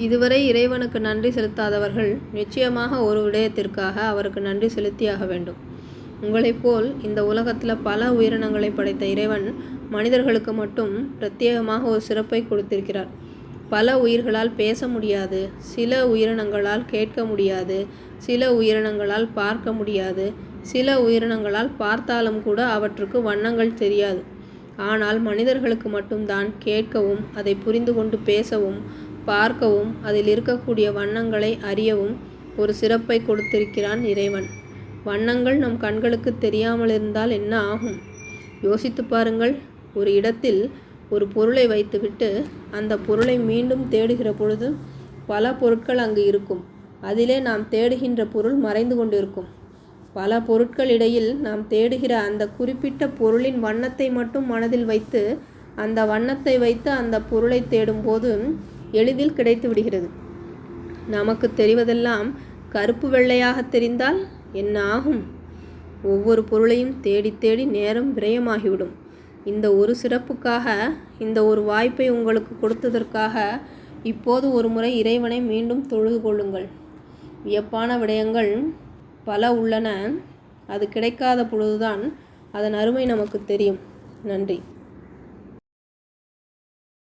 இதுவரை இறைவனுக்கு நன்றி செலுத்தாதவர்கள் நிச்சயமாக ஒரு விடயத்திற்காக அவருக்கு நன்றி செலுத்தியாக வேண்டும். உங்களைப் போல் இந்த உலகத்தில் பல உயிரினங்களை படைத்த இறைவன் மனிதர்களுக்கு மட்டும் பிரத்யேகமாக ஒரு சிறப்பை கொடுத்திருக்கிறார். பல உயிர்களால் பேச முடியாது, சில உயிரினங்களால் கேட்க முடியாது, சில உயிரினங்களால் பார்க்க முடியாது, சில உயிரினங்களால் பார்த்தாலும் கூட அவற்றுக்கு வண்ணங்கள் தெரியாது. ஆனால் மனிதர்களுக்கு மட்டும்தான் கேட்கவும், அதை புரிந்து கொண்டு பேசவும், பார்க்கவும், அதில் இருக்கக்கூடிய வண்ணங்களை அறியவும் ஒரு சிறப்பை கொடுத்திருக்கிறான் இறைவன். வண்ணங்கள் நம் கண்களுக்கு தெரியாமல் இருந்தால் என்ன ஆகும்? யோசித்து பாருங்கள். ஒரு இடத்தில் ஒரு பொருளை வைத்துவிட்டு அந்த பொருளை மீண்டும் தேடுகிற பொழுது பல பொருட்கள் அங்கு இருக்கும். அதிலே நாம் தேடுகின்ற பொருள் மறைந்து கொண்டிருக்கும். பல பொருட்களிடையில் நாம் தேடுகிற அந்த குறிப்பிட்ட பொருளின் வண்ணத்தை மட்டும் மனதில் வைத்து அந்த வண்ணத்தை வைத்து அந்த பொருளை தேடும்போது எளிதில் கிடைத்து விடுகிறது. நமக்கு தெரிவதெல்லாம் கருப்பு வெள்ளையாக தெரிந்தால் என்ன ஆகும்? ஒவ்வொரு பொருளையும் தேடி தேடி நேரம் விரயமாகிவிடும். இந்த ஒரு சிறப்புக்காக, இந்த ஒரு வாய்ப்பை உங்களுக்கு கொடுத்ததற்காக இப்போது ஒரு முறை இறைவனை மீண்டும் தொழுது கொள்ளுங்கள். வியப்பான விடயங்கள் பல உள்ளன. அது கிடைக்காத பொழுதுதான் அதன் அருமை நமக்கு தெரியும். நன்றி.